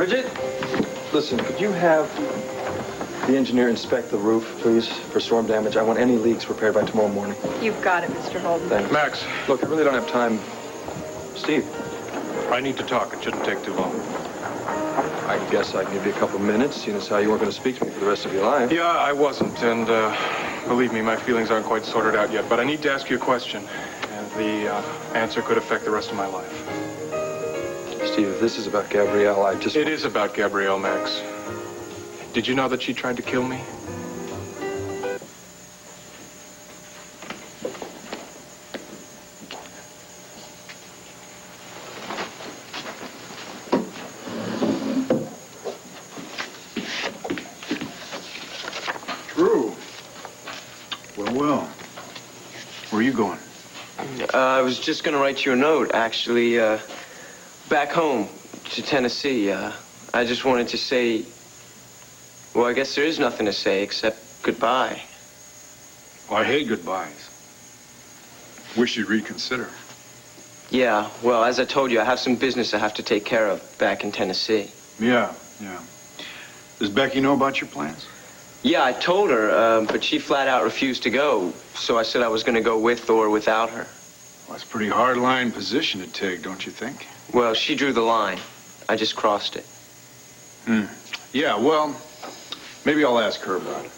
Bridget, listen, could you have the engineer inspect the roof, please, for storm damage? I want any leaks repaired by tomorrow morning. You've got it, Mr. Holden. Thanks. Max. Look, I really don't have time. Steve. I need to talk. It shouldn't take too long. I guess I can give you a couple minutes, seeing as how you weren't going to speak to me for the rest of your life. Yeah, I wasn't, and believe me, my feelings aren't quite sorted out yet, but I need to ask you a question, and the answer could affect the rest of my life. Steve, if this is about Gabrielle, It is about Gabrielle, Max. Did you know that she tried to kill me? True. Well. Where are you going? I was just going to write you a note, actually, back home to Tennessee. I just wanted to say, well, I guess there is nothing to say except goodbye. Well, I hate goodbyes. Wish you'd reconsider. Yeah, well, as I told you, I have some business I have to take care of back in Tennessee. Yeah. Does Becky know about your plans? Yeah, I told her, but she flat out refused to go, so I said I was going to go with or without her. Well, that's a pretty hard-line position to take, don't you think? Well, she drew the line. I just crossed it. Yeah, well, maybe I'll ask her about it.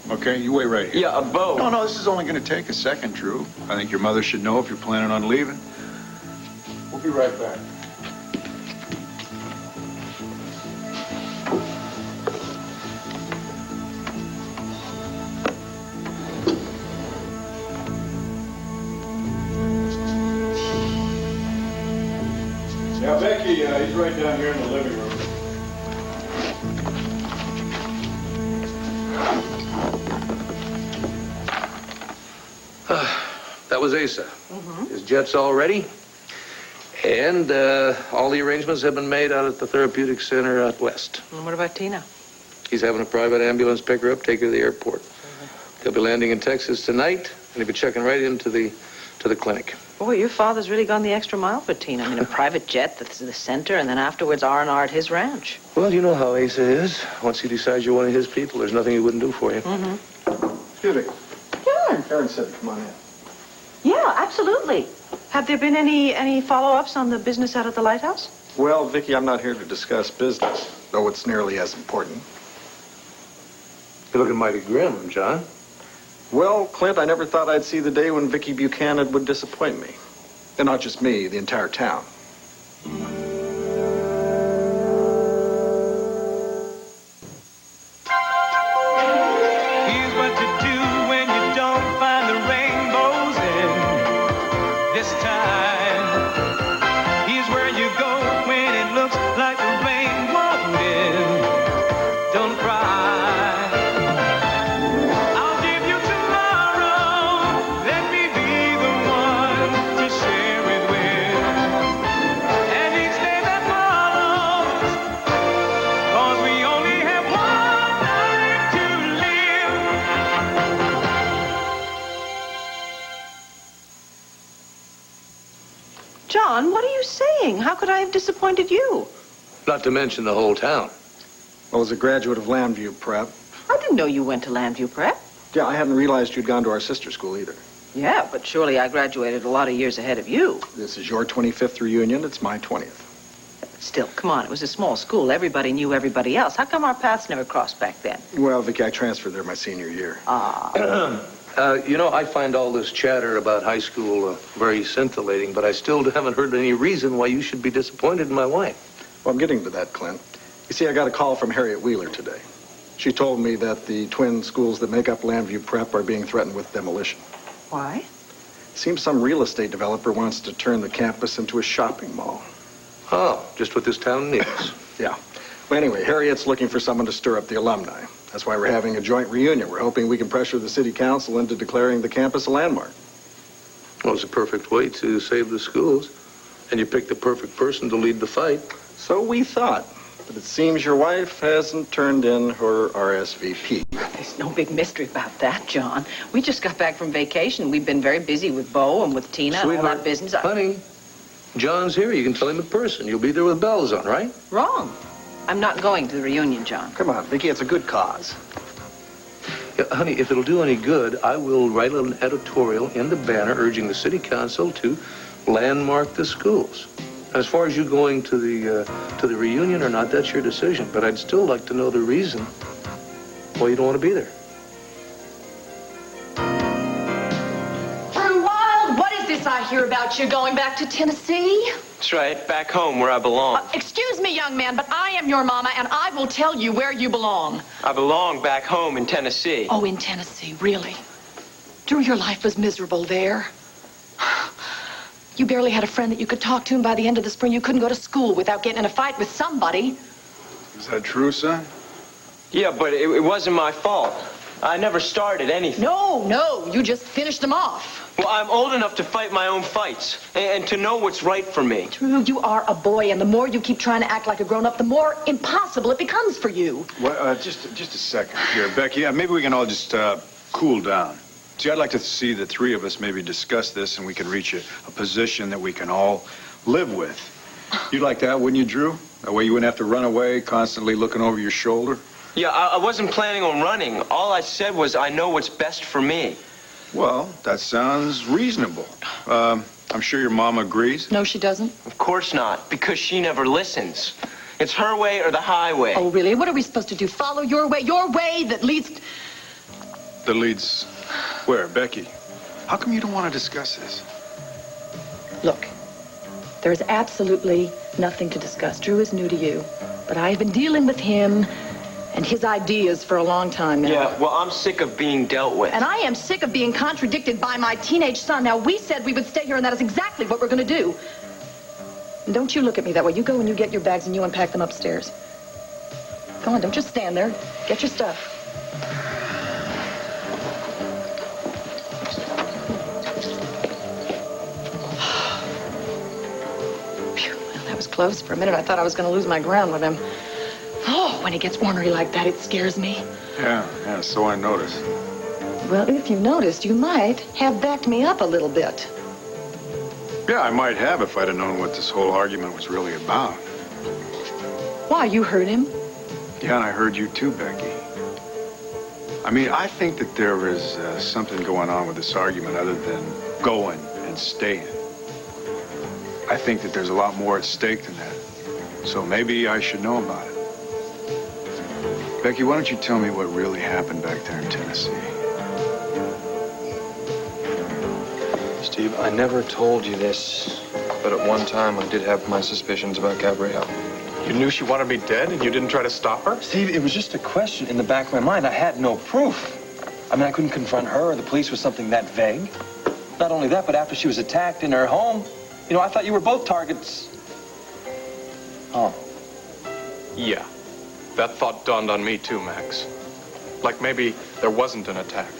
Okay, you wait right here. Yeah, a boat. No, this is only going to take a second, Drew. I think your mother should know if you're planning on leaving. We'll be right back. Yeah, Becky, he's right down here in the living room. That was Asa. His jet's all ready. And all the arrangements have been made out at the therapeutic center out west. And what about Tina? He's having a private ambulance pick her up, take her to the airport. He'll be landing in Texas tonight, and he'll be checking right into the clinic. Boy, your father's really gone the extra mile for Tina. I mean, a private jet that's the center, and then afterwards R&R at his ranch. Well, you know how Asa is. Once he decides you're one of his people, there's nothing he wouldn't do for you. Excuse me. John. Aaron said come on in. Yeah, absolutely. Have there been any follow-ups on the business out at the lighthouse? Well, Viki, I'm not here to discuss business, though it's nearly as important. You're looking mighty grim, John. Well, Clint, I never thought I'd see the day when Viki Buchanan would disappoint me. And not just me, the entire town. Here's what to do when you don't find the rainbows in this time. Here's where you go when it looks like the rain won't end. Don't cry. I'll give you tomorrow. Let me be the one to share it with. And each day that follows, 'cause we only have one life to live. John, what are you saying? How could I have disappointed you? Not to mention the whole town. Well, as a graduate of Lambview Prep, I didn't know you went to Lambview Prep. yeah, I hadn't realized you'd gone to our sister school either. Yeah, but surely I graduated a lot of years ahead of you. This is your 25th reunion. It's my 20th. Still, come on, it was a small school. Everybody knew everybody else. How come our paths never crossed back then? Well, Viki, I transferred there my senior year. You know, I find all this chatter about high school very scintillating, but I still haven't heard any reason why you should be disappointed in my wife. Well, I'm getting to that, Clint. You see, I got a call from Harriet Wheeler today. She told me that the twin schools that make up Lambview Prep are being threatened with demolition. Why? Seems some real estate developer wants to turn the campus into a shopping mall. Oh, just what this town needs. Yeah. Well, anyway, Harriet's looking for someone to stir up the alumni. That's why we're having a joint reunion. We're hoping we can pressure the city council into declaring the campus a landmark. Well, it's a perfect way to save the schools. And you picked the perfect person to lead the fight. So we thought. But it seems your wife hasn't turned in her RSVP. There's no big mystery about that, John. We just got back from vacation. We've been very busy with Bo and with Tina and all that business. Honey, John's here. You can tell him in person. You'll be there with bells on, right? Wrong. I'm not going to the reunion, John. Come on, Viki, it's a good cause. Yeah, honey, if it'll do any good, I will write an editorial in the Banner urging the city council to landmark the schools. As far as you going to the reunion or not, that's your decision. But I'd still like to know the reason why you don't want to be there. Drew Wild, what is this I hear about you going back to Tennessee? That's right, back home where I belong. Excuse me, young man, but I am your mama, and I will tell you where you belong. I belong back home in Tennessee. Oh, in Tennessee, really? Drew, your life was miserable there. You barely had a friend that you could talk to, and by the end of the spring, you couldn't go to school without getting in a fight with somebody. Is that true, son? Yeah, but it wasn't my fault. I never started anything. No, you just finished them off. Well, I'm old enough to fight my own fights and to know what's right for me. Drew, you are a boy, and the more you keep trying to act like a grown-up, the more impossible it becomes for you. Well, just a second here, Becky. Maybe we can all just cool down. See, I'd like to see the three of us maybe discuss this, and we can reach a position that we can all live with. You'd like that, wouldn't you, Drew? That way you wouldn't have to run away, constantly looking over your shoulder. Yeah, I wasn't planning on running. All I said was I know what's best for me. Well, that sounds reasonable. I'm sure your mom agrees. No, she doesn't. Of course not, because she never listens. It's her way or the highway. Oh, really? What are we supposed to do? Follow your way that leads... That leads where, Becky? How come you don't want to discuss this? Look, there is absolutely nothing to discuss. Drew is new to you, but I have been dealing with him and his ideas for a long time now. Yeah, well, I'm sick of being dealt with. And I am sick of being contradicted by my teenage son. Now, we said we would stay here, and that is exactly what we're going to do. And don't you look at me that way. You go and you get your bags and you unpack them upstairs. Go on, don't just stand there. Get your stuff. Phew, well, that was close. For a minute, I thought I was going to lose my ground with him. Oh, when he gets ornery like that, it scares me. Yeah, so I noticed. Well, if you noticed, you might have backed me up a little bit. Yeah, I might have if I'd have known what this whole argument was really about. Why, you heard him? Yeah, and I heard you too, Becky. I mean, I think that there is something going on with this argument other than going and staying. I think that there's a lot more at stake than that. So maybe I should know about it. Becky, why don't you tell me what really happened back there in Tennessee? Steve, I never told you this, but at one time I did have my suspicions about Gabrielle. You knew she wanted me dead and you didn't try to stop her? Steve, it was just a question in the back of my mind. I had no proof. I mean, I couldn't confront her or the police with something that vague. Not only that, but after she was attacked in her home, you know, I thought you were both targets. Oh. Yeah. That thought dawned on me too, Max. Like maybe there wasn't an attack.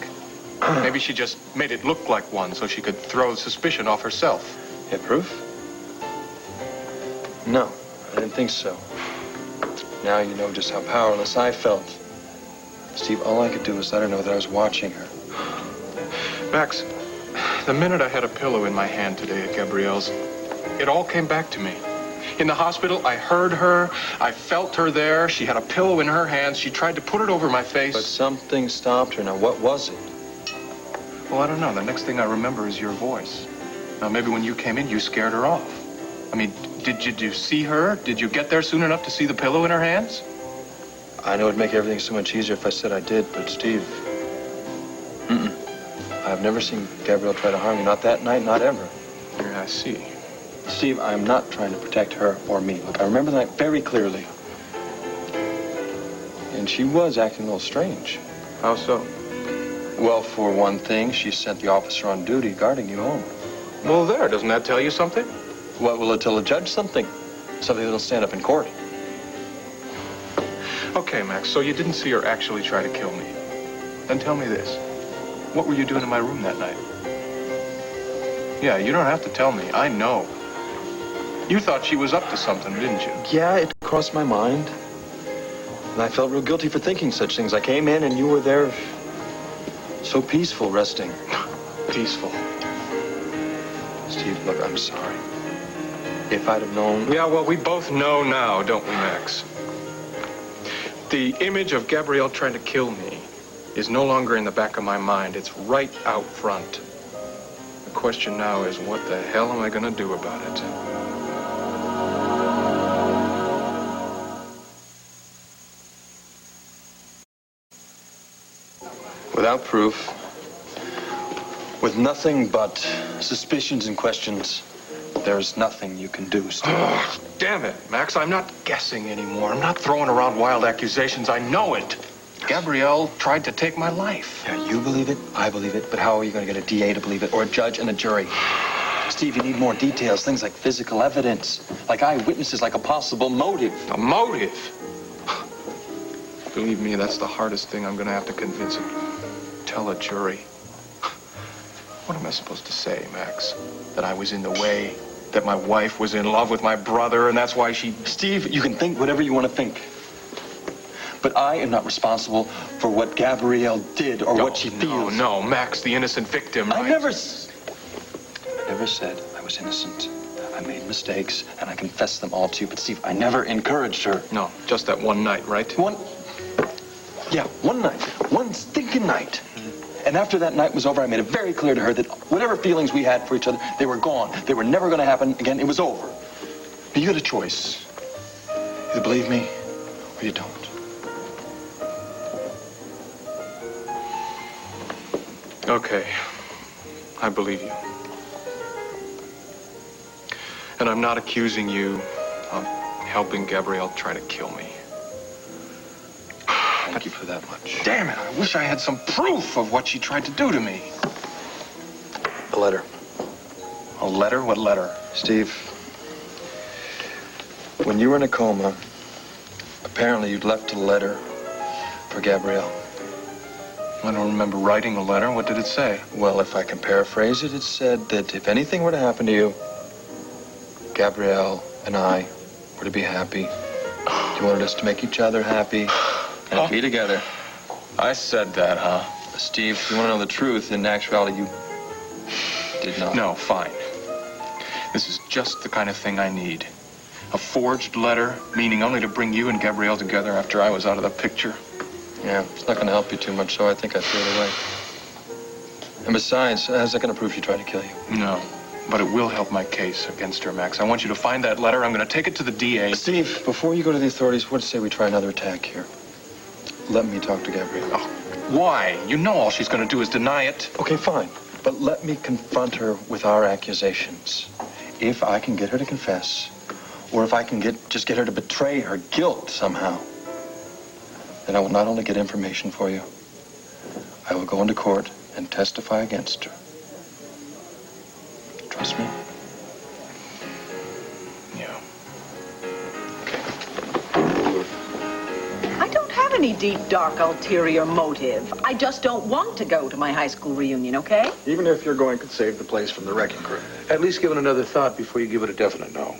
Maybe she just made it look like one so she could throw suspicion off herself. You have proof? No, I didn't think so. Now you know just how powerless I felt. Steve, all I could do was let her know that I was watching her. Max, the minute I had a pillow in my hand today at Gabrielle's, it all came back to me. In the hospital, I heard her. I felt her there. She had a pillow in her hands. She tried to put it over my face. But something stopped her. Now, what was it? Well, I don't know. The next thing I remember is your voice. Now, maybe when you came in, you scared her off. I mean, did you see her? Did you get there soon enough to see the pillow in her hands? I know it'd make everything so much easier if I said I did, but Steve... I've never seen Gabrielle try to harm you. Not that night, not ever. Yeah, I see. Steve, I'm not trying to protect her or me. Look, I remember the night very clearly. And she was acting a little strange. How so? Well, for one thing, she sent the officer on duty guarding you home. Well, there. Doesn't that tell you something? What will it tell a judge? Something. Something that'll stand up in court. Okay, Max, so you didn't see her actually try to kill me. Then tell me this. What were you doing in my room that night? Yeah, you don't have to tell me. I know. You thought she was up to something, didn't you? Yeah, it crossed my mind. And I felt real guilty for thinking such things. I came in and you were there, so peaceful, resting. Peaceful. Steve, look, I'm sorry. If I'd have known... Yeah, well, we both know now, don't we, Max? The image of Gabrielle trying to kill me is no longer in the back of my mind. It's right out front. The question now is, what the hell am I going to do about it? Without proof, with nothing but suspicions and questions, there's nothing you can do, Steve. Oh, damn it, Max. I'm not guessing anymore. I'm not throwing around wild accusations. I know it. Gabrielle tried to take my life. Yeah, you believe it, I believe it, but how are you going to get a DA to believe it, or a judge and a jury? Steve, you need more details, things like physical evidence, like eyewitnesses, like a possible motive. A motive? Believe me, that's the hardest thing I'm going to have to convince him. Tell a jury. What am I supposed to say, Max? That I was in the way? That my wife was in love with my brother, and that's why she... Steve, you can think whatever you want to think. But I am not responsible for what Gabrielle did or what she feels. No, Max, the innocent victim. I never said I was innocent. I made mistakes, and I confessed them all to you. But, Steve, I never encouraged her. No, just that one night, right? One night. One stinking night. And after that night was over, I made it very clear to her that whatever feelings we had for each other, they were gone. They were never going to happen again. It was over. But you had a choice. Either believe me or you don't. Okay. I believe you. And I'm not accusing you of helping Gabrielle try to kill me. Thank you for that much. Damn it, I wish I had some proof of what she tried to do to me. A letter. A letter? What letter? Steve, when you were in a coma, apparently you'd left a letter for Gabrielle. I don't remember writing a letter. What did it say? Well, if I can paraphrase it, it said that if anything were to happen to you, Gabrielle and I were to be happy. You wanted us to make each other happy and be together. I said that, huh? Steve, if you want to know the truth, in actuality, you did not. No, fine. This is just the kind of thing I need. A forged letter, meaning only to bring you and Gabrielle together after I was out of the picture. Yeah, it's not going to help you too much, so I think I threw it away. And besides, how's that going to prove she tried to kill you? No, but it will help my case against her, Max. I want you to find that letter. I'm going to take it to the DA. Steve, before you go to the authorities, what do you say we try another attack here? Let me talk to Gabrielle. Oh, why? You know all she's going to do is deny it. Okay, fine. But let me confront her with our accusations. If I can get her to confess, or if I can just get her to betray her guilt somehow, then I will not only get information for you, I will go into court and testify against her. Trust me? Yeah. I don't have any deep, dark, ulterior motive. I just don't want to go to my high school reunion, okay? Even if you're going to save the place from the wrecking crew. At least give it another thought before you give it a definite no.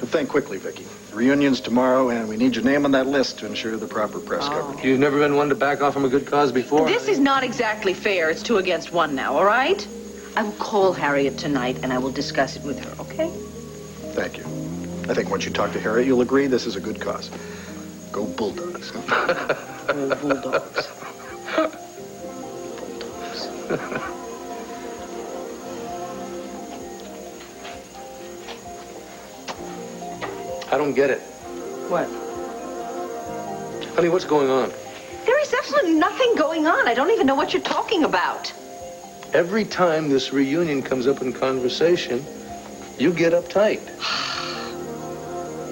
But think quickly, Viki. The reunion's tomorrow, and we need your name on that list to ensure the proper press coverage. You've never been one to back off from a good cause before? This is not exactly fair. It's 2 against 1 now, all right? I will call Harriet tonight, and I will discuss it with her, okay? Thank you. I think once you talk to Harriet, you'll agree this is a good cause. Go Bulldogs. Oh, bulldogs. Bulldogs. I don't get it. What? Honey, what's going on? There is absolutely nothing going on. I don't even know what you're talking about. Every time this reunion comes up in conversation, you get uptight.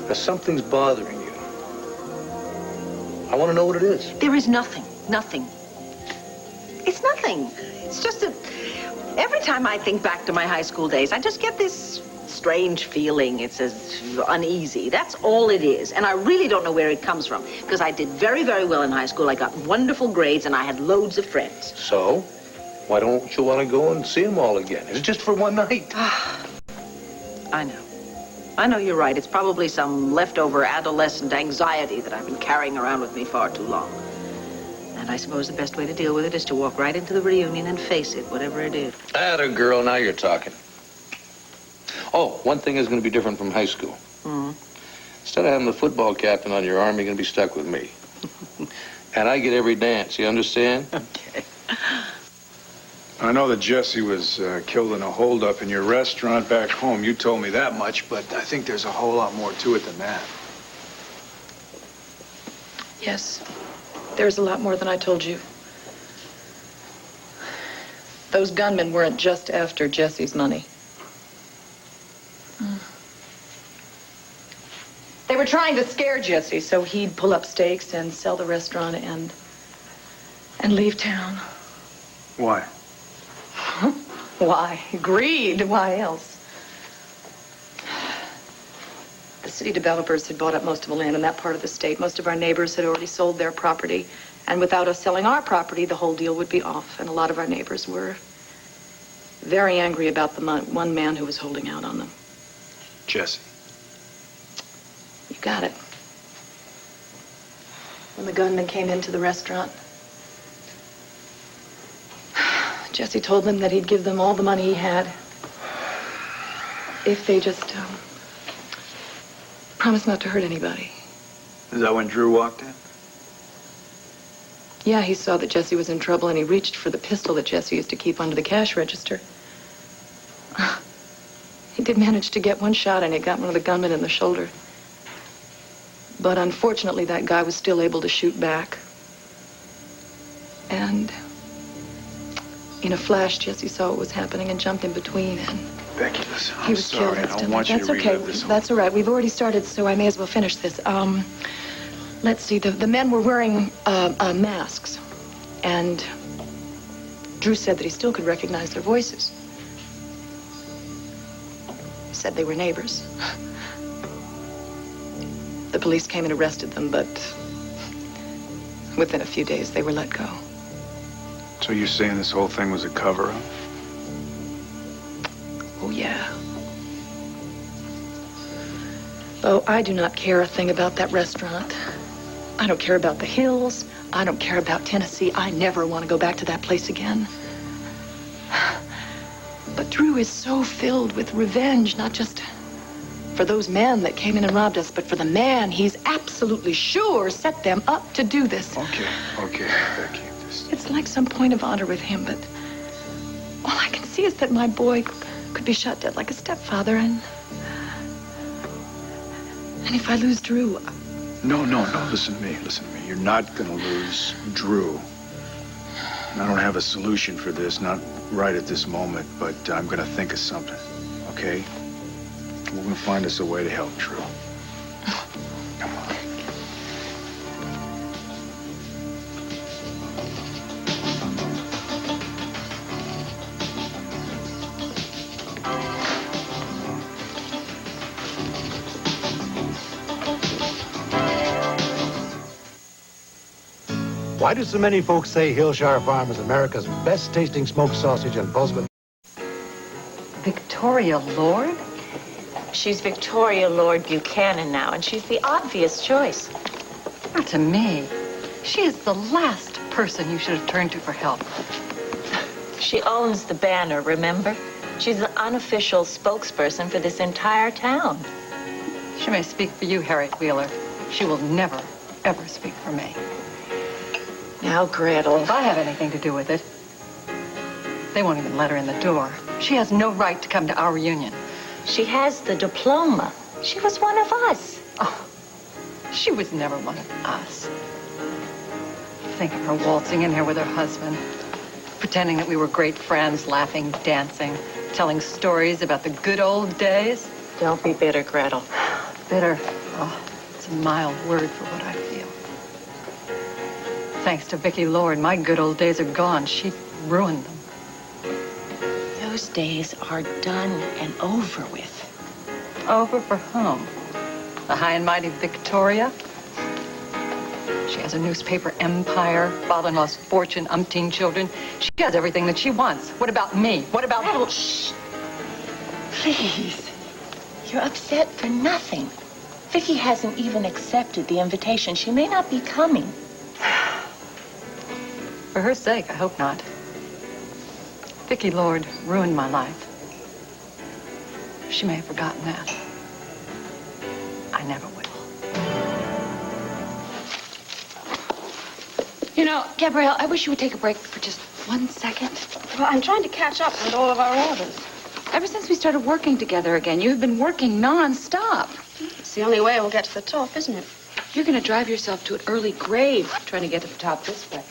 Now, something's bothering you. I want to know what it is. There is nothing. Nothing. It's nothing. It's just that every time I think back to my high school days, I just get this strange feeling. It's uneasy. That's all it is. And I really don't know where it comes from. Because I did very, very well in high school. I got wonderful grades, and I had loads of friends. So, why don't you want to go and see them all again? It's just for one night. I know. I know you're right. It's probably some leftover adolescent anxiety that I've been carrying around with me far too long. And I suppose the best way to deal with it is to walk right into the reunion and face it, whatever it is. Atta girl, now you're talking. Oh, one thing is going to be different from high school. Mm. Instead of having the football captain on your arm, you're going to be stuck with me. And I get every dance, you understand? Okay. I know that Jesse was killed in a holdup in your restaurant back home. You told me that much, but I think there's a whole lot more to it than that. Yes, there's a lot more than I told you. Those gunmen weren't just after Jesse's money. They were trying to scare Jesse so he'd pull up stakes and sell the restaurant and leave town. Why? Why? Greed. Why else? The city developers had bought up most of the land in that part of the state. Most of our neighbors had already sold their property. And without us selling our property, the whole deal would be off. And a lot of our neighbors were very angry about the one man who was holding out on them. Jesse. You got it. When the gunman came into the restaurant, Jesse told them that he'd give them all the money he had if they just promised not to hurt anybody. Is that when Drew walked in? Yeah, he saw that Jesse was in trouble and he reached for the pistol that Jesse used to keep under the cash register. He did manage to get one shot and it got one of the gunmen in the shoulder. But unfortunately, that guy was still able to shoot back. And in a flash, Jesse saw what was happening and jumped in between, and Becky, listen, he I'm was killed sorry. I don't instantly. want you That's to okay. relive this whole... That's all right. We've already started, so I may as well finish this. Let's see. The men were wearing masks, and Drew said that he still could recognize their voices. He said they were neighbors. The police came and arrested them, but within a few days, they were let go. So you're saying this whole thing was a cover-up? Oh, yeah. Oh, I do not care a thing about that restaurant. I don't care about the hills. I don't care about Tennessee. I never want to go back to that place again. But Drew is so filled with revenge, not just for those men that came in and robbed us, but for the man he's absolutely sure set them up to do this. Okay, Becky. It's like some point of honor with him, but all I can see is that my boy could be shot dead like a stepfather, and if I lose Drew... No, listen to me. You're not gonna lose Drew. I don't have a solution for this, not right at this moment, but I'm gonna think of something, okay? We're gonna find us a way to help Drew. Come on. Why do so many folks say Hillshire Farm is America's best tasting smoked sausage and pulse? Victoria Lord? She's Victoria Lord Buchanan now, and she's the obvious choice. Not to me. She is the last person you should have turned to for help. She owns the banner, remember? She's the unofficial spokesperson for this entire town. She may speak for you, Harriet Wheeler. She will never, ever speak for me. Now, Gretel. If I have anything to do with it, they won't even let her in the door. She has no right to come to our reunion. She has the diploma. She was one of us. Oh, she was never one of us. Think of her waltzing in here with her husband, pretending that we were great friends, laughing, dancing, telling stories about the good old days. Don't be bitter, Gretel. Bitter. Oh, it's a mild word for what I feel. Thanks to Viki Lord, my good old days are gone. She ruined them. Those days are done and over with. Over for whom? The high and mighty Victoria? She has a newspaper empire, father-in-law's fortune, umpteen children. She has everything that she wants. What about me? What about... Gretel, shh. Please. You're upset for nothing. Viki hasn't even accepted the invitation. She may not be coming. For her sake, I hope not. Viki Lord ruined my life. She may have forgotten that. I never will. You know, Gabrielle, I wish you would take a break for just 1 second. Well, I'm trying to catch up with all of our orders. Ever since we started working together again, you've been working non-stop. It's the only way we'll get to the top, isn't it? You're going to drive yourself to an early grave trying to get to the top this way.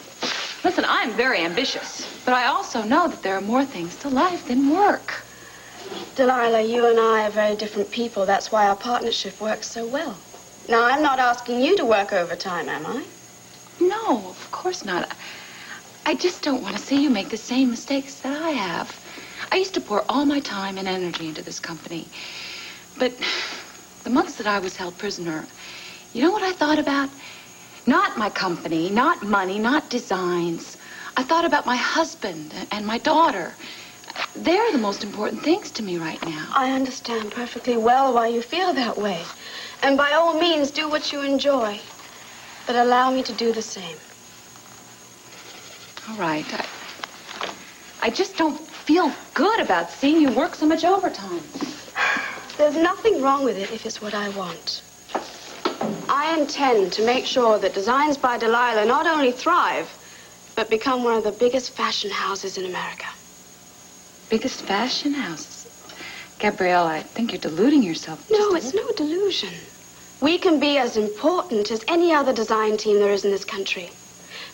Listen, I'm very ambitious, but I also know that there are more things to life than work. Delilah, you and I are very different people. That's why our partnership works so well. Now, I'm not asking you to work overtime, am I? No, of course not. I just don't want to see you make the same mistakes that I have. I used to pour all my time and energy into this company. But the months that I was held prisoner, you know what I thought about? Not my company, not money, not designs. I thought about my husband and my daughter. They're the most important things to me right now. I understand perfectly well why you feel that way. And by all means, do what you enjoy. But allow me to do the same. All right. I just don't feel good about seeing you work so much overtime. There's nothing wrong with it if it's what I want. I intend to make sure that Designs by Delilah not only thrive, but become one of the biggest fashion houses in America. Biggest fashion houses? Gabrielle, I think you're deluding yourself. No, it's no delusion. We can be as important as any other design team there is in this country.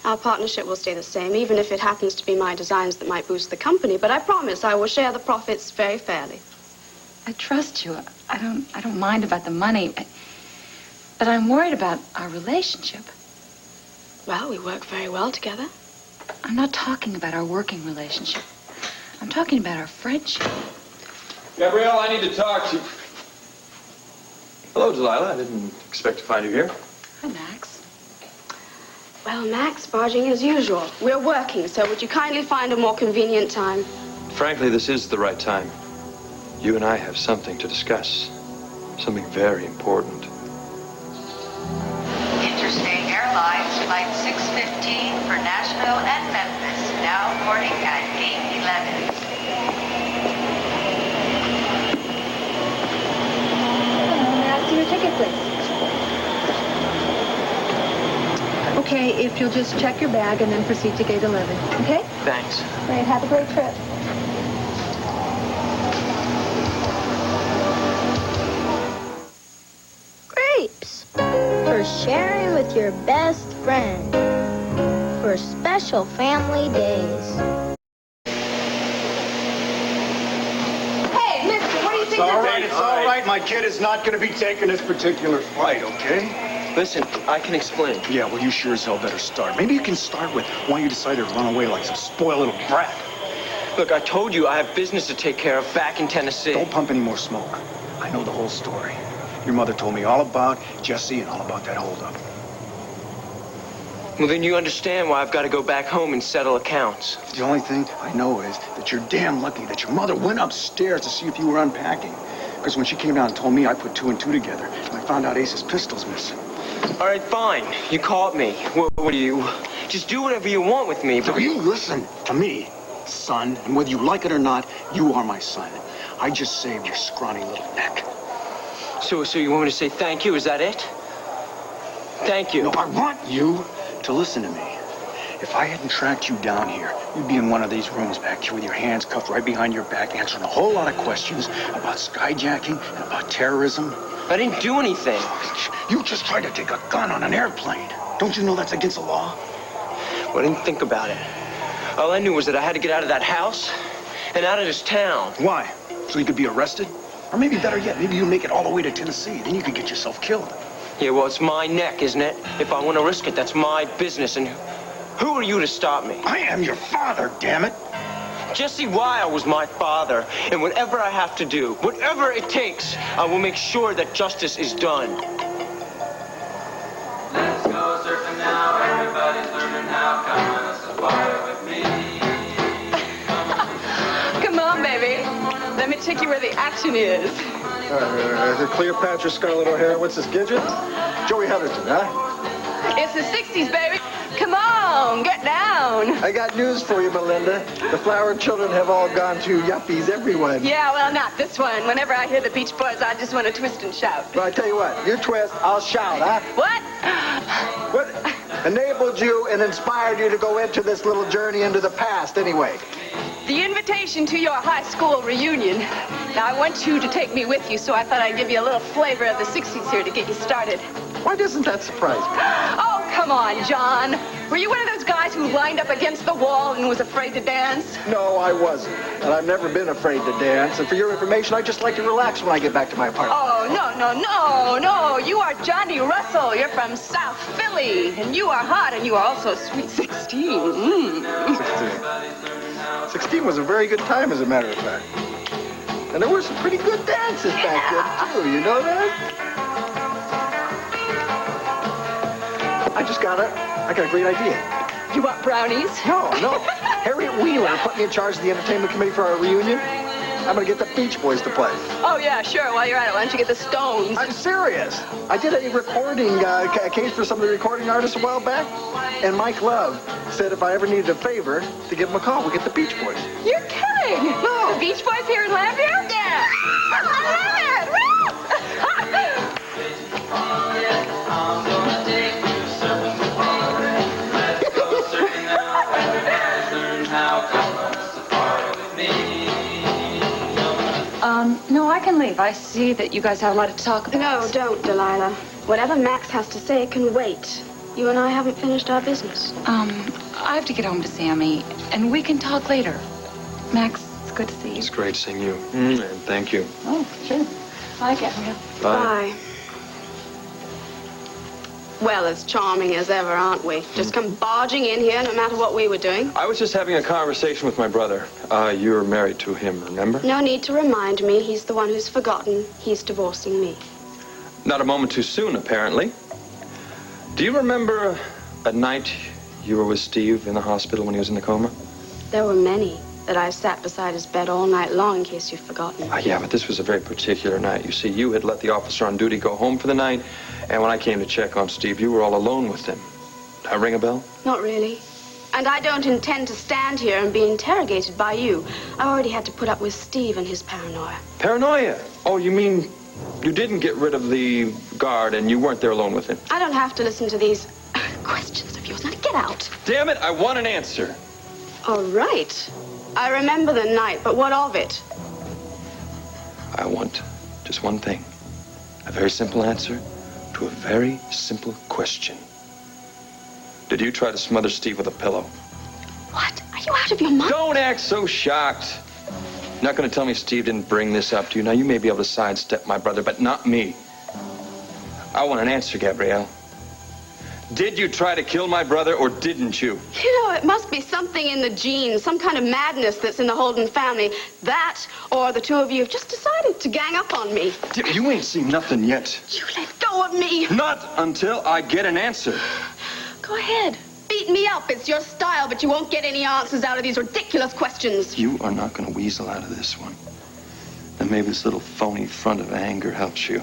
Our partnership will stay the same, even if it happens to be my designs that might boost the company, but I promise I will share the profits very fairly. I trust you. I don't mind about the money, but I'm worried about our relationship. Well, we work very well together. I'm not talking about our working relationship. I'm talking about our friendship. Gabrielle, I need to talk to you. Hello, Delilah. I didn't expect to find you here. Hi, Max. Well, Max, barging as usual. We're working, so would you kindly find a more convenient time? Frankly, this is the right time. You and I have something to discuss. Something very important. Interstate Airlines Flight 615 for Nashville and Memphis, now boarding at gate 11. May I see your ticket, please? Okay, if you'll just check your bag and then proceed to gate 11, okay? Thanks. Great, have a great trip. Grapes for sharing with your best friend for special family days. Hey, mister, what do you think? It's all right, it's all right. My kid is not going to be taking this particular flight, okay? Listen, I can explain. Yeah, well, you sure as hell better start. Maybe you can start with why you decided to run away like some spoiled little brat. Look, I told you I have business to take care of back in Tennessee. Don't pump any more smoke. I know the whole story. Your mother told me all about Jesse and all about that holdup. Well, then you understand why I've got to go back home and settle accounts. The only thing I know is that you're damn lucky that your mother went upstairs to see if you were unpacking. Because when she came down and told me, I put 2 and 2 together, and I found out Ace's pistol's missing. All right, fine. You caught me. What do you... Just do whatever you want with me, but... So you listen to me, son, and whether you like it or not, you are my son. I just saved your scrawny little neck. So you want me to say thank you? Is that it? Thank you. No, I want you to listen to me. If I hadn't tracked you down here, you'd be in one of these rooms back here with your hands cuffed right behind your back, answering a whole lot of questions about skyjacking and about terrorism. I didn't do anything. You just tried to take a gun on an airplane. Don't you know that's against the law? Well, I didn't think about it. All I knew was that I had to get out of that house and out of this town. Why? So you could be arrested? Or maybe better yet, maybe you make it all the way to Tennessee. Then you could get yourself killed. Yeah, well, it's my neck, isn't it? If I want to risk it, that's my business. And who are you to stop me? I am your father, damn it. Jesse Weil was my father, and whatever I have to do, whatever it takes, I will make sure that justice is done. Let's go surfing now, everybody's learning how. Come on, let's fire with me. Come on, baby. Let me take you where the action is. Cleopatra, Scarlett O'Hara, what's this, Gidget? Joey Heatherton, huh? It's the 60s, baby. Come on, get down. I got news for you, Melinda. The Flower children have all gone to Yuppies, everyone. Yeah, well, not this one. Whenever I hear the Beach Boys, I just want to twist and shout. Well, I tell you what, you twist, I'll shout, huh? What? What enabled you and inspired you to go into this little journey into the past, anyway? The invitation to your high school reunion. Now, I want you to take me with you, so I thought I'd give you a little flavor of the 60s here to get you started. Why doesn't that surprise me? Oh, come on, John. Were you one of those guys who lined up against the wall and was afraid to dance? No, I wasn't. And I've never been afraid to dance. And for your information, I just like to relax when I get back to my apartment. Oh, no. You are Johnny Russell. You're from South Philly. And you are hot, and you are also sweet 16. 16 was a very good time, as a matter of fact. And there were some pretty good dances back then, too. You know that? I got a great idea. You want brownies? No. Harriet Wheeler put me in charge of the entertainment committee for our reunion. I'm going to get the Beach Boys to play. Oh, yeah, sure. While you're at it, why don't you get the Stones? I'm serious. I did a recording case for some of the recording artists a while back, and Mike Love said if I ever needed a favor, to give him a call. We'll get the Beach Boys. You're kidding. No. The Beach Boys here in Lambview? Yeah. I love it. Woo! No, I can leave. I see that you guys have a lot to talk about. No, don't, Delilah. Whatever Max has to say can wait. You and I haven't finished our business. I have to get home to Sammy, and we can talk later. Max, it's good to see you. It's great seeing you. And thank you. Oh, sure. Bye, Gabrielle. Bye. Well, as charming as ever, aren't we? Just come barging in here no matter what we were doing. I was just having a conversation with my brother. You're married to him, remember? No need to remind me. He's the one who's forgotten. He's divorcing me. Not a moment too soon, apparently. Do you remember a night you were with Steve in the hospital when he was in the coma? There were many that I sat beside his bed all night long, in case you've forgotten. Yeah, but this was a very particular night. You see, you had let the officer on duty go home for the night, and when I came to check on Steve, you were all alone with him. Did I ring a bell? Not really. And I don't intend to stand here and be interrogated by you. I already had to put up with Steve and his paranoia. Paranoia? Oh, you mean you didn't get rid of the guard and you weren't there alone with him? I don't have to listen to these questions of yours. Now get out. Damn it, I want an answer. All right. I remember the night, but what of it? I want just one thing. A very simple answer to a very simple question. Did you try to smother Steve with a pillow? What? Are you out of your mind? Don't act so shocked. You're not going to tell me Steve didn't bring this up to you. Now, you may be able to sidestep my brother, but not me. I want an answer, Gabrielle. Did you try to kill my brother, or didn't you? You know, it must be something in the genes, some kind of madness that's in the Holden family. That, or the two of you have just decided to gang up on me. You ain't seen nothing yet. You let go of me. Not until I get an answer. Go ahead. Beat me up. It's your style, but you won't get any answers out of these ridiculous questions. You are not going to weasel out of this one. And maybe this little phony front of anger helps you.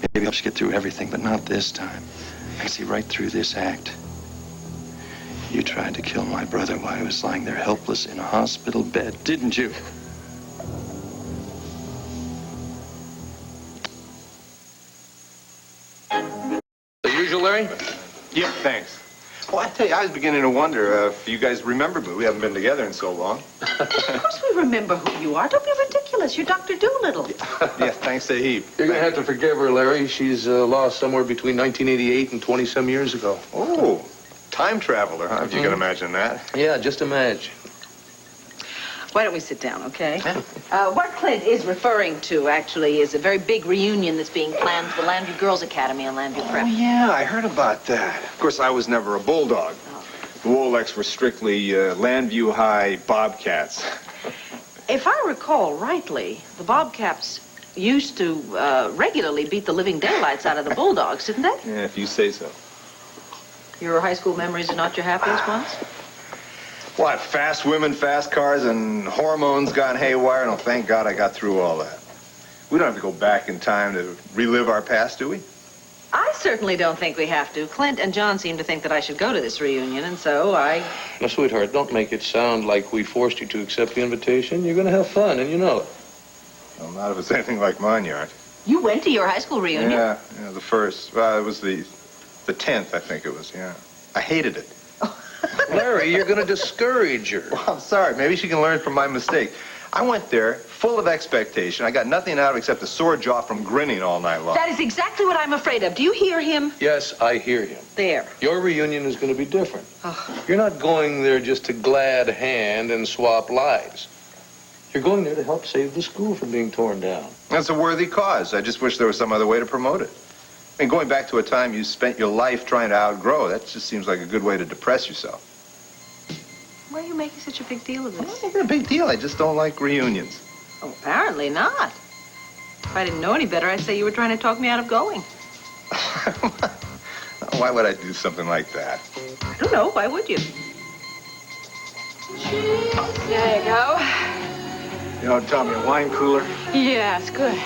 Maybe it helps you get through everything, but not this time. I can see right through this act. You tried to kill my brother while he was lying there helpless in a hospital bed, didn't you? The usual, Larry? Yep, thanks. Well, I tell you, I was beginning to wonder if you guys remember me. We haven't been together in so long. Of course we remember who you are. Don't be ridiculous. You're Dr. Doolittle. Yes, thanks a heap. You're going to have to forgive her, Larry. She's lost somewhere between 1988 and 20-some years ago. Oh, time traveler, huh? If you can imagine that. Yeah, just imagine. Why don't we sit down, okay? What Clint is referring to, actually, is a very big reunion that's being planned for the Lambview Girls Academy and Lambview Prep. Oh, yeah, I heard about that. Of course, I was never a bulldog. The Woleks were strictly Lambview High Bobcats. If I recall rightly, the Bobcats used to regularly beat the living daylights out of the Bulldogs, didn't they? Yeah, if you say so. Your high school memories are not your happiest ones? What, fast women, fast cars, and hormones gone haywire? No, thank God I got through all that. We don't have to go back in time to relive our past, do we? I certainly don't think we have to. Clint and John seem to think that I should go to this reunion, and so I... Now, sweetheart, don't make it sound like we forced you to accept the invitation. You're going to have fun, and you know it. Well, not if it's anything like mine, you aren't. You went to your high school reunion? Yeah, the first. Well, it was the 10th, I think it was, yeah. I hated it. Larry, you're going to discourage her. Well, I'm sorry. Maybe she can learn from my mistake. I went there full of expectation. I got nothing out of except a sore jaw from grinning all night long. That is exactly what I'm afraid of. Do you hear him? Yes, I hear him. There. Your reunion is going to be different. Oh. You're not going there just to glad hand and swap lives. You're going there to help save the school from being torn down. That's a worthy cause. I just wish there was some other way to promote it. I mean, going back to a time you spent your life trying to outgrow, that just seems like a good way to depress yourself. Why are you making such a big deal of this? It's not a big deal. I just don't like reunions. Oh, apparently not. If I didn't know any better, I'd say you were trying to talk me out of going. Why would I do something like that? I don't know. Why would you? There you go. You know, Tommy, a wine cooler? Yeah, it's good.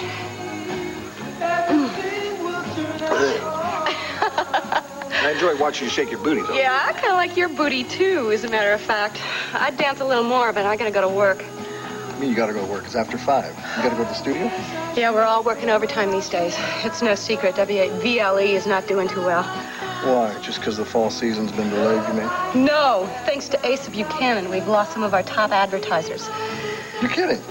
I enjoy watching you shake your booty, though. Yeah, I kind of like your booty, too, as a matter of fact. I'd dance a little more, but I gotta go to work. I mean, you gotta go to work. It's after 5. You gotta go to the studio? Yeah, we're all working overtime these days. It's no secret. VLE is not doing too well. Why? Just because the fall season's been delayed, you mean? No. Thanks to Asa Buchanan, we've lost some of our top advertisers. You're kidding.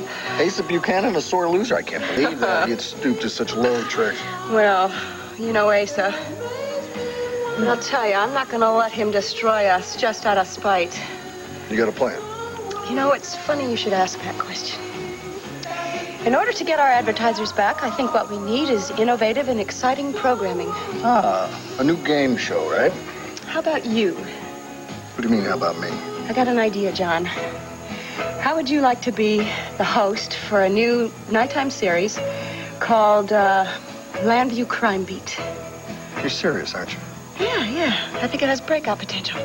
Asa Buchanan, a sore loser. I can't believe that he had stooped to such low tricks. Well, you know Asa. And I'll tell you, I'm not going to let him destroy us just out of spite. You got a plan? You know, it's funny you should ask that question. In order to get our advertisers back, I think what we need is innovative and exciting programming. Ah, a new game show, right? How about you? What do you mean, how about me? I got an idea, John. How would you like to be the host for a new nighttime series called Landview Crime Beat? You're serious, aren't you? Yeah. I think it has breakout potential.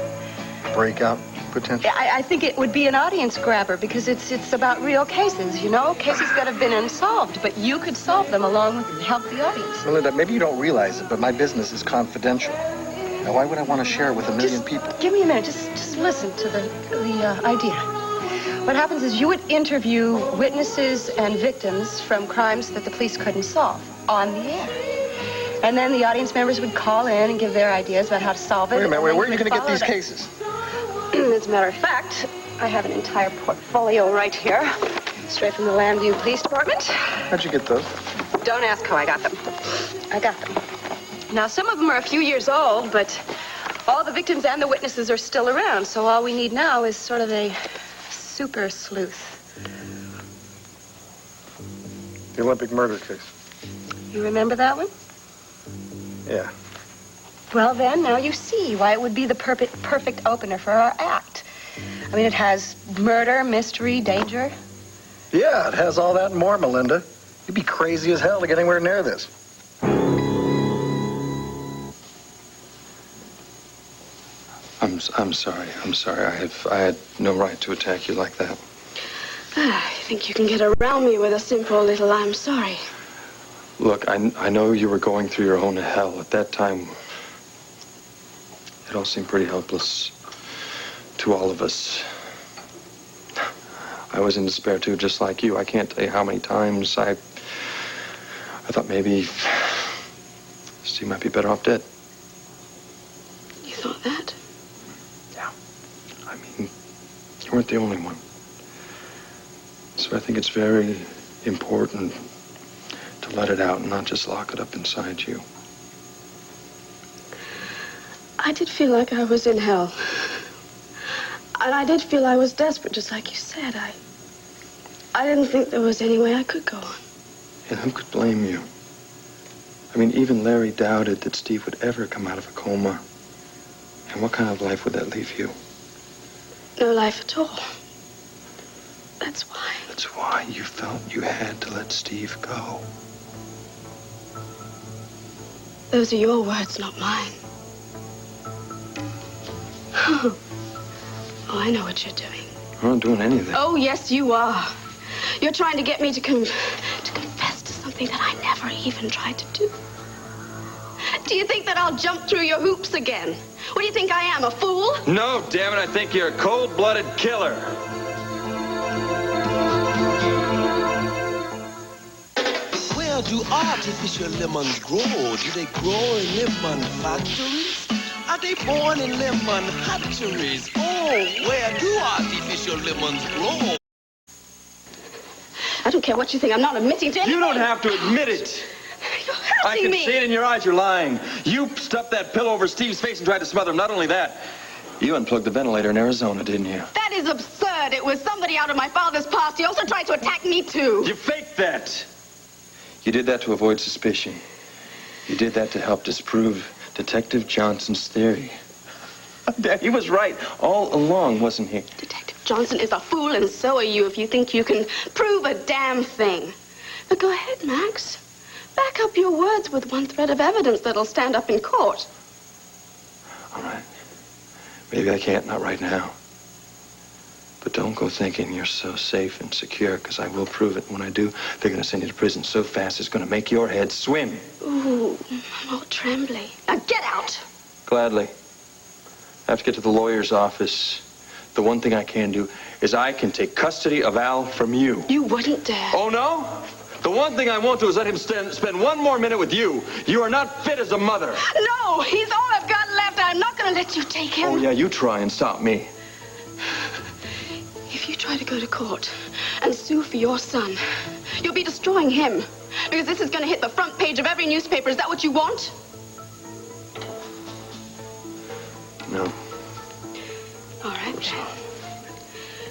Breakout potential? I think it would be an audience grabber because it's about real cases, you know? Cases that have been unsolved, but you could solve them along with help the audience. Melinda, maybe you don't realize it, but my business is confidential. Now, why would I want to share it with a million people? Give me a minute. Just listen to the idea. What happens is you would interview witnesses and victims from crimes that the police couldn't solve on the air. And then the audience members would call in and give their ideas about how to solve it. Wait a minute, where are you going to get these cases? As a matter of fact, I have an entire portfolio right here, straight from the Landview Police Department. How'd you get those? Don't ask how I got them. I got them. Now, some of them are a few years old, but all the victims and the witnesses are still around, so all we need now is sort of a super sleuth. The Olympic murder case. You remember that one? Yeah. Well, then, now you see why it would be the perfect opener for our act. I mean, it has murder, mystery, danger. Yeah, it has all that and more, Melinda. You'd be crazy as hell to get anywhere near this. I'm sorry. I had no right to attack you like that. I think you can get around me with a simple little I'm sorry. Look, I know you were going through your own hell. At that time, it all seemed pretty helpless to all of us. I was in despair, too, just like you. I can't tell you how many times I thought maybe Steve might be better off dead. You thought that? Yeah. I mean, you weren't the only one. So I think it's very important to let it out and not just lock it up inside you. I did feel like I was in hell. And I did feel I was desperate, just like you said. I didn't think there was any way I could go on. And who could blame you? I mean, even Larry doubted that Steve would ever come out of a coma. And what kind of life would that leave you? No life at all. That's why. That's why you felt you had to let Steve go. Those are your words, not mine. Oh, I know what you're doing. I'm not doing anything. Oh, yes, you are. You're trying to get me to confess to something that I never even tried to do. Do you think that I'll jump through your hoops again? What do you think I am, a fool? No, damn it, I think you're a cold-blooded killer. Where do artificial lemons grow? Do they grow in lemon factories? Are they born in lemon hatcheries? Oh, where do artificial lemons grow? I don't care what you think. I'm not admitting to anything. You don't have to admit it. You're I hurting can me. see it in your eyes. You're lying. You stuffed that pillow over Steve's face and tried to smother him. Not only that, you unplugged the ventilator in Arizona, didn't you? That is absurd. It was somebody out of my father's past. He also tried to attack me, too. You faked that. You did that to avoid suspicion. You did that to help disprove Detective Johnson's theory. Dad, he was right all along, wasn't he? Detective Johnson is a fool, and so are you if you think you can prove a damn thing. But go ahead, Max. Back up your words with one thread of evidence that'll stand up in court. All right. Maybe I can't, not right now. But don't go thinking you're so safe and secure, because I will prove it. When I do, they're going to send you to prison so fast it's going to make your head swim. Ooh, I'm all trembly. Now get out! Gladly. I have to get to the lawyer's office. The one thing I can do is I can take custody of Al from you. You wouldn't dare. Oh, no? The one thing I won't do is let him spend one more minute with you. You are not fit as a mother. No, he's all I've got left. I'm not going to let you take him. Oh, yeah, you try and stop me. If you try to go to court and sue for your son, you'll be destroying him. Because this is going to hit the front page of every newspaper. Is that what you want? No. All right, then.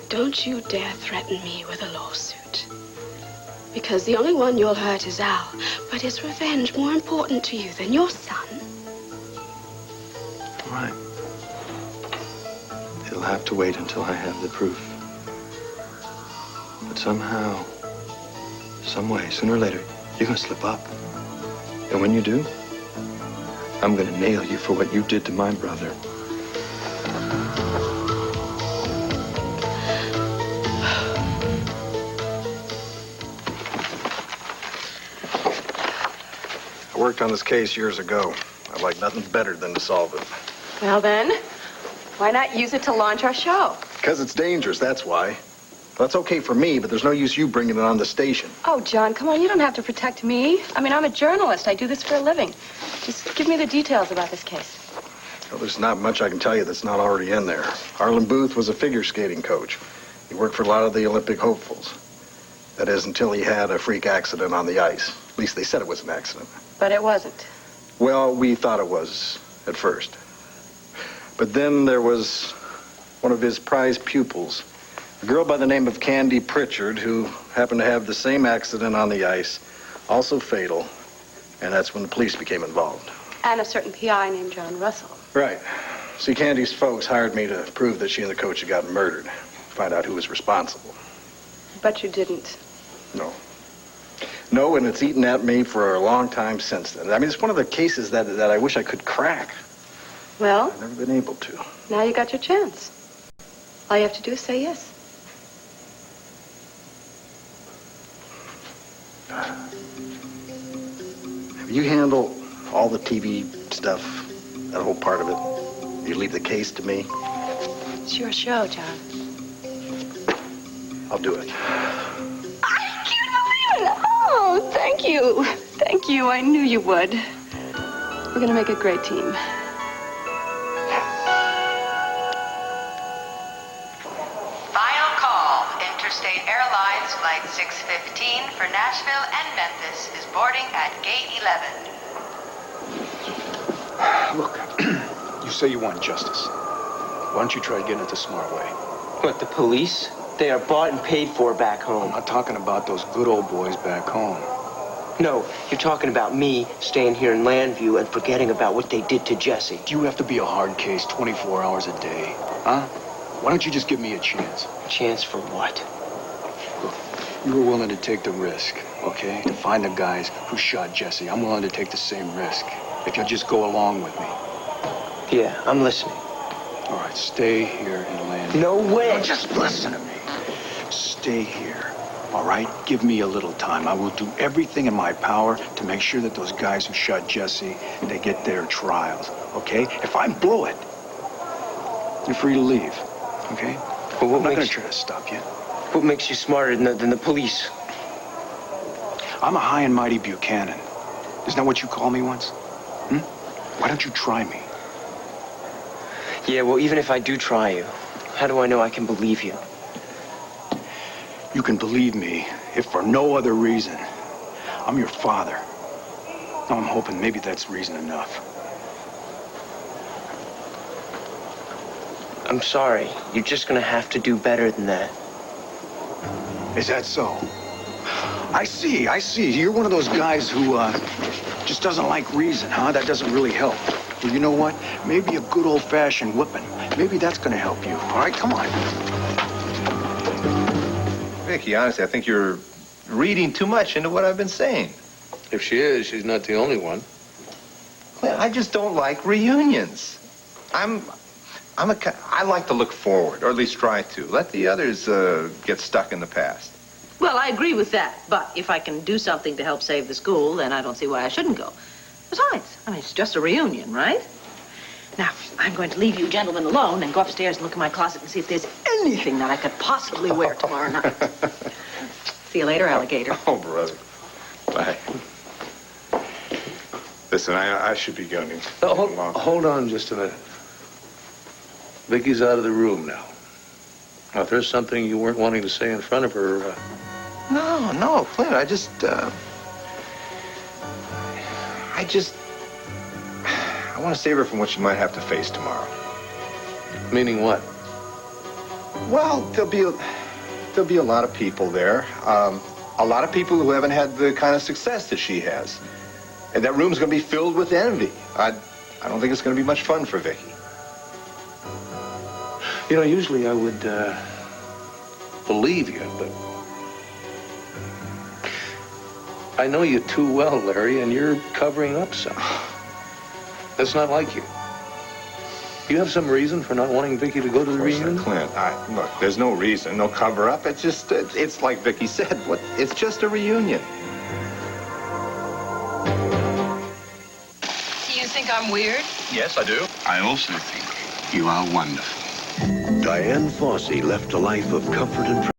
Don't you dare threaten me with a lawsuit. Because the only one you'll hurt is Al. But is revenge more important to you than your son? All right. It'll have to wait until I have the proof. But somehow, some way, sooner or later, you're going to slip up. And when you do, I'm going to nail you for what you did to my brother. I worked on this case years ago. I'd like nothing better than to solve it. Well, then, why not use it to launch our show? Because it's dangerous, that's why. That's okay for me, but there's no use you bringing it on the station. Oh, John, come on, you don't have to protect me. I mean, I'm a journalist. I do this for a living. Just give me the details about this case. Well, there's not much I can tell you that's not already in there. Harlan Booth was a figure skating coach. He worked for a lot of the Olympic hopefuls. That is, until he had a freak accident on the ice. At least they said it was an accident. But it wasn't. Well, we thought it was at first. But then there was one of his prized pupils, a girl by the name of Candy Pritchard, who happened to have the same accident on the ice, also fatal, and that's when the police became involved. And a certain PI named John Russell. Right. See, Candy's folks hired me to prove that she and the coach had gotten murdered, find out who was responsible. But you didn't. No. No, and it's eaten at me for a long time since then. I mean, it's one of the cases that I wish I could crack. Well, I've never been able to. now you got your chance. All you have to do is say yes. You handle all the TV stuff, that whole part of it. You leave the case to me. It's your show, John. I'll do it. I can't believe it! Oh, thank you. Thank you. I knew you would. We're gonna make a great team. Final call. Interstate Airlines Flight 615 for Nashville and Memphis is boarding at Gate 11. Look, you say you want justice. Why don't you try getting it the smart way? What, the police? They are bought and paid for back home. I'm not talking about those good old boys back home. No, you're talking about me staying here in Landview and forgetting about what they did to Jesse. Do you have to be a hard case 24 hours a day? Huh? Why don't you just give me a chance? Chance for what? Look, you were willing to take the risk, okay? To find the guys who shot Jesse. I'm willing to take the same risk. If you'll just go along with me. Yeah, I'm listening. All right, stay here in Landview. No way. No, just listen to me. Stay here. All right? Give me a little time. I will do everything in my power to make sure that those guys who shot Jesse, they get their trials, okay? If I blow it, you're free to leave, okay? But what I'm not makes going to try to stop you. What makes you smarter than the police? I'm a high and mighty Buchanan. Isn't that what you called me once? Why don't you try me? Yeah, well, even if I do try you, how do I know I can believe you? You can believe me if for no other reason. I'm your father. Now I'm hoping maybe that's reason enough. I'm sorry. You're just gonna have to do better than that. Is that so? I see. You're one of those guys who, just doesn't like reason, huh? That doesn't really help. Well, you know what? Maybe a good old-fashioned whipping. Maybe that's gonna help you. All right, come on. Viki, honestly, I think you're reading too much into what I've been saying. If she is, she's not the only one. Clint, I just don't like reunions. I like to look forward, or at least try to. Let the others get stuck in the past. Well, I agree with that. But if I can do something to help save the school, then I don't see why I shouldn't go. Besides, I mean, it's just a reunion, right? Now, I'm going to leave you gentlemen alone and go upstairs and look in my closet and see if there's anything that I could possibly wear tomorrow night. See you later, alligator. Oh, brother. Bye. Listen, I should be going. Hold on just a minute. Vicky's out of the room now. Now, if there's something you weren't wanting to say in front of her... No, Clint, I want to save her from what she might have to face tomorrow. Meaning what? Well, there'll be a lot of people there. A lot of people who haven't had the kind of success that she has. And that room's going to be filled with envy. I don't think it's going to be much fun for Viki. You know, usually I would believe you, but I know you too well, Larry, and you're covering up something. That's not like you. You have some reason for not wanting Viki to go to the reunion? Clint, look, there's no reason, no cover-up. It's just, it's like Viki said, it's just a reunion. Do you think I'm weird? Yes, I do. I also think you are wonderful. Diane Fossey left a life of comfort and